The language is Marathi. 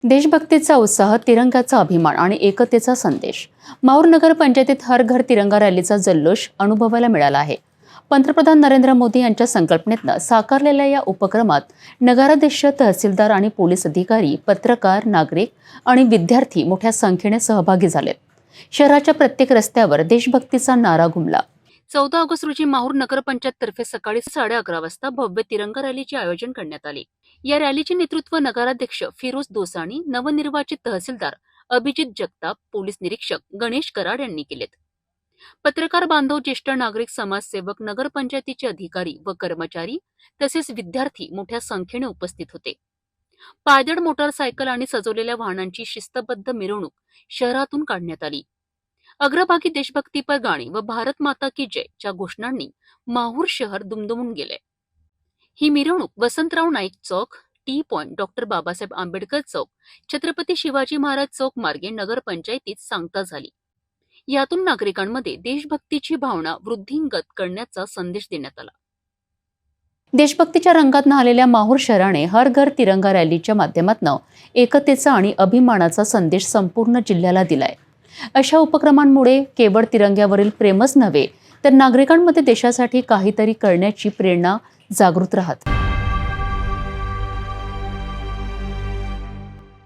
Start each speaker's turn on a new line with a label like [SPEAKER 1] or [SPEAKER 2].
[SPEAKER 1] देशभक्तीचा उत्साह, तिरंग्याचा अभिमान आणि एकतेचा संदेश. माहूर नगर पंचायतीत हर घर तिरंगा रॅलीचा जल्लोष अनुभवायला मिळाला आहे. पंतप्रधान नरेंद्र मोदी यांच्या संकल्पनेतनं साकारलेल्या या उपक्रमात नगराध्यक्ष, तहसीलदार आणि पोलीस अधिकारी, पत्रकार, नागरिक आणि विद्यार्थी मोठ्या संख्येने सहभागी झालेत. शहराच्या प्रत्येक रस्त्यावर देशभक्तीचा नारा घुमला. 14 ऑगस्ट रोजी माहूर नगरपंचायत तर्फे सकाळी 11:30 वाजता भव्य तिरंगा रॅलीचे आयोजन करण्यात आले. या रॅलीचे नेतृत्व नगराध्यक्ष फिरोज दोसाणी, नवनिर्वाचित तहसीलदार अभिजित जगताप, पोलीस निरीक्षक गणेश कराड यांनी केलेत. पत्रकार बांधव, ज्येष्ठ नागरिक, समाजसेवक, नगरपंचायतीचे अधिकारी व कर्मचारी तसेच विद्यार्थी मोठ्या संख्येने उपस्थित होते. पायदळ, मोटारसायकल आणि सजवलेल्या वाहनांची शिस्तबद्ध मिरवणूक शहरातून काढण्यात आली. अग्रभागी देशभक्तीपर गाणी व भारत माता की जय च्या घोषणांनी माहूर शहर दुमदुमून गेले. ही मिरवणूक Vasantrao Naik Chowk, T point, doctor Babasaheb Ambedkar Chowk, Chhatrapati Shivaji Maharaj Chowk मार्गे नगरपंचायतीत सांगता झाली. यातून नागरिकांमध्ये देशभक्तीची भावना वृद्धिंगत करण्याचा संदेश देण्यात आला. देशभक्तीच्या रंगात न्हालेल्या माहूर शहराने हर घर तिरंगा रॅलीच्या माध्यमातून एकतेचा आणि अभिमानाचा संदेश संपूर्ण जिल्ह्याला दिलाय. अशा उपक्रमांमुळे केवळ तिरंग्यावरील प्रेमच नव्हे, तर नागरिकांमध्ये देशासाठी काहीतरी करण्याची प्रेरणा जागृत राहते.